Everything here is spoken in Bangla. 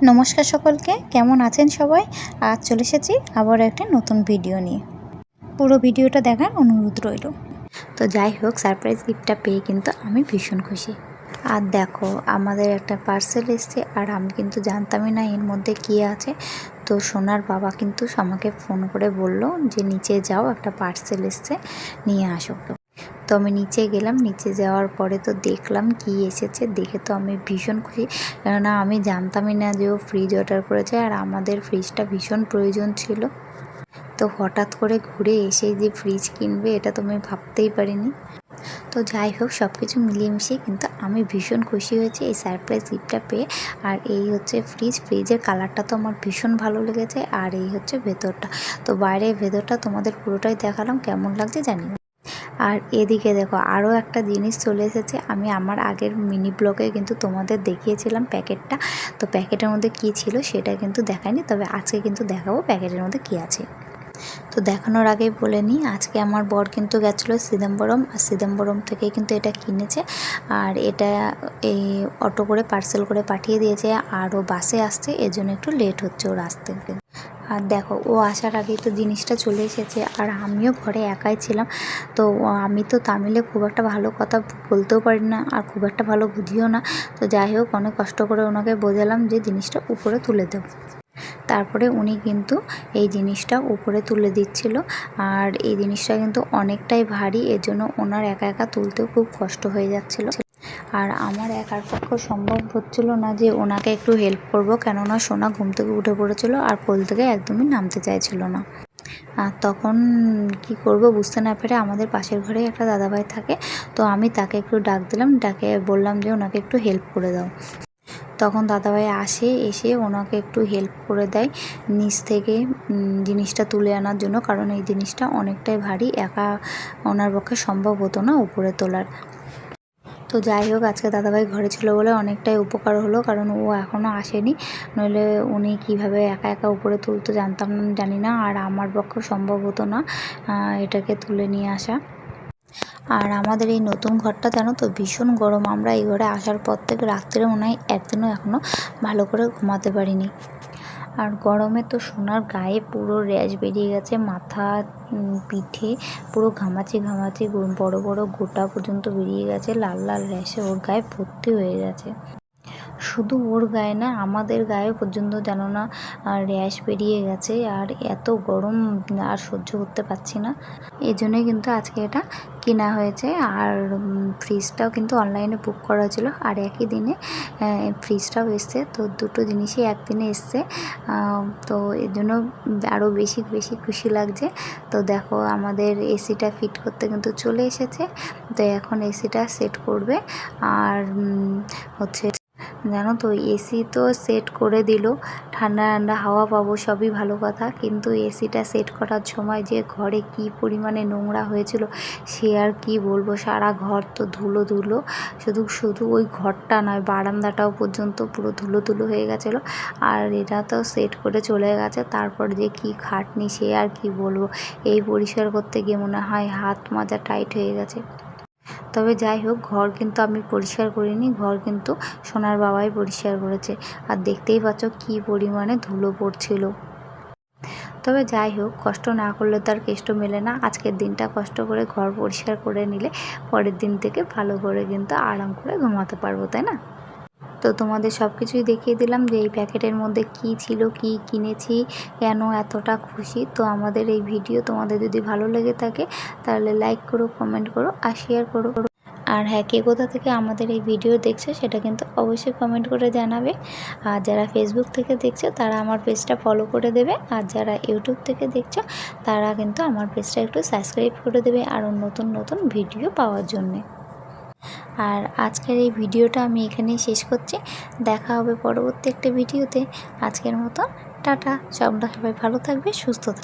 নমস্কার সকলকে, কেমন আছেন সবাই? আজ চলে এসেছি আবার একটা নতুন ভিডিও নিয়ে। পুরো ভিডিওটা দেখার অনুরোধ রইল। তো যাই হোক, সারপ্রাইজ গিফটটা পেয়ে কিন্তু আমি ভীষণ খুশি। আর দেখো, আমাদের একটা পার্সেল এসছে আর আমি কিন্তু জানতামই না এর মধ্যে কী আছে। তো সোনার বাবা কিন্তু আমাকে ফোন করে বলল যে নিচে যাও, একটা পার্সেল এসছে, নিয়ে আসো। তো আমি নিচে গেলাম। নিচে যাওয়ার পরে তো দেখলাম কি এসেছে। দেখে তো আমি ভীষণ খুশি, কেননা আমি জানতামই না যে ও ফ্রিজ অর্ডার করেছে। আর আমাদের ফ্রিজটা ভীষণ প্রয়োজন ছিল। তো হঠাৎ করে ঘুরে এসে যে ফ্রিজ কিনবে, এটা তো আমি ভাবতেই পারিনি। তো যাই হোক, সব কিছু মিলিয়ে মিশিয়ে কিন্তু আমি ভীষণ খুশি হয়েছি এই সারপ্রাইজ গিফটটা পেয়ে। আর এই হচ্ছে ফ্রিজের কালারটা তো আমার ভীষণ ভালো লেগেছে। আর এই হচ্ছে ভেতরটা। তো বাইরের ভেতরটা তোমাদের পুরোটাই দেখালাম, কেমন লাগছে জানিও। আর এদিকে দেখো, আরও একটা জিনিস চলে এসেছে। আমি আমার আগের মিনি ব্লগে কিন্তু তোমাদের দেখিয়েছিলাম প্যাকেটটা। তো প্যাকেটের মধ্যে কী ছিল সেটা কিন্তু দেখায়নি, তবে আজকে কিন্তু দেখাবো প্যাকেটের মধ্যে কী আছে। তো দেখানোর আগেই বলে নিই, আজকে আমার বর কিন্তু গেছিলো সিদম্বরম, আর সিদম্বরম থেকে কিন্তু এটা কিনেছে। আর এটা এই অটো করে পার্সেল করে পাঠিয়ে দিয়েছে। আর ও বাসে আসছে, এর জন্য একটু লেট হচ্ছে ওর আসতে। আর দেখো, ও আসার আগেই তো জিনিসটা চলে এসেছে। আর আমিও ঘরে একাই ছিলাম। তো আমি তো তামিলে খুব একটা ভালো কথা বলতেও পারি না, আর খুব একটা ভালো বুঝিও না। তো যাই হোক, অনেক কষ্ট করে ওনাকে বোঝালাম যে জিনিসটা উপরে তুলে দেব। তারপরে উনি কিন্তু এই জিনিসটা উপরে তুলে দিচ্ছিল। আর এই জিনিসটা কিন্তু অনেকটাই ভারী, এর জন্য ওনার একা একা তুলতেও খুব কষ্ট হয়ে যাচ্ছিল। আর আমার একার পক্ষে সম্ভব হচ্ছিল না যে ওনাকে একটু হেল্প করব, কেননা সোনা ঘুম থেকে উঠে পড়েছিল আর কোল থেকে একদমই নামতে চাইছিল না। আর তখন কি করব বুঝতে না পেরে আমাদের পাশের ঘরে একটা দাদাভাই থাকে, তো আমি তাকে একটু ডাক দিলাম, ডাকে বললাম যে ওনাকে একটু হেল্প করে দাও। তখন দাদাভাই এসে ওনাকে একটু হেল্প করে দেয় নিচ থেকে জিনিসটা তুলে আনার জন্য, কারণ এই জিনিসটা অনেকটাই ভারী, একা ওনার পক্ষে সম্ভব হতো না উপরে তোলার। তো যাই হোক, আজকে দাদাভাই ঘরে ছিল বলে অনেকটাই উপকার হলো, কারণ ও এখনও আসেনি, নইলে উনি কীভাবে একা একা উপরে তুলতে জানি না। আর আমার পক্ষে সম্ভব হতো না এটাকে তুলে নিয়ে আসা। আর আমাদের এই নতুন ঘরটা জানো তো ভীষণ গরম। আমরা এই ঘরে আসার পর থেকে রাত্রে মনে হয় একদিনও এখনও ভালো করে ঘুমাতে পারিনি। আর গরমে তো সোনার গায়ে পুরো র্যাশ বেরিয়ে গেছে, মাথা পিঠে পুরো ঘামাচি বড় বড় গোটা পর্যন্ত বেরিয়ে গেছে, লাল লাল র্যাশে ওর গায়ে ভর্তি হয়ে গেছে। শুধু ওর গায়ে না, আমাদের গায়ে পর্যন্ত জানো না র্যাশ বেরিয়ে গেছে। আর এত গরম আর সহ্য করতে পারছি না, এই জন্যই কিন্তু আজকে এটা কেনা হয়েছে। আর ফ্রিজটাও কিন্তু অনলাইনে বুক করা ছিল, আর একই দিনে ফ্রিজটাও এসছে। তো দুটো জিনিসই একদিনে এসছে, তো এর জন্য আরও বেশি খুশি লাগছে। তো দেখো, আমাদের এসিটা ফিট করতে কিন্তু চলে এসেছে। তো এখন এসিটা সেট করবে। আর হচ্ছে জানো তো, এসি তো সেট করে দিল, ঠান্ডা ঠান্ডা হাওয়া পাবো, সবই ভালো কথা। কিন্তু এসিটা সেট করার সময় যে ঘরে কি পরিমাণে নোংরা হয়েছিল সে আর কি বলবো। সারা ঘর তো ধুলো, শুধু ওই ঘরটা নয়, বারান্দাটাও পর্যন্ত পুরো ধুলো হয়ে গেছিলো। আর এটা তো সেট করে চলে গেছে, তারপর যে কি খাটনি সে আর কি বলবো। এই পরিষ্কার করতে গিয়ে মনে হয় হাত মাজা টাইট হয়ে গেছে। তবে যাই হোক, ঘর কিন্তু আমি পরিষ্কার করিনি, ঘর কিন্তু সোনার বাবাই পরিষ্কার করেছে। আর দেখতেই পাচ্ছ কী পরিমাণে ধুলো পড়ছিল। তবে যাই হোক, কষ্ট না করলে তো আর কেষ্ট মেলে না। আজকের দিনটা কষ্ট করে ঘর পরিষ্কার করে নিলে পরের দিন থেকে ভালো করে কিন্তু আরাম করে ঘুমাতে পারবো, তাই না? তো তোমাদের সব কিছুই দেখিয়ে দিলাম যে এই প্যাকেটের মধ্যে কি ছিল, কি কিনেছি, কেন এতটা খুশি। তো আমাদের এই ভিডিও তোমাদের যদি ভালো লেগে থাকে তাহলে লাইক করো, কমেন্ট করো আর শেয়ার করো। আর হ্যাঁ, কে কোথা থেকে আমাদের এই ভিডিও দেখছো সেটা কিন্তু অবশ্যই কমেন্ট করে জানাবে। আর যারা ফেসবুক থেকে দেখছো তারা আমার পেজটা ফলো করে দেবে, আর যারা ইউটিউব থেকে দেখছো তারা কিন্তু আমার পেজটা একটু সাবস্ক্রাইব করে দেবে আরও নতুন ভিডিও পাওয়ার জন্যে। আর আজকের এই ভিডিওটা আমি এখানেই শেষ করছি। দেখা হবে পরবর্তী একটা ভিডিওতে। আজকের মতো টাটা। সবাই ভালো থাকবে, সুস্থ থাকবে।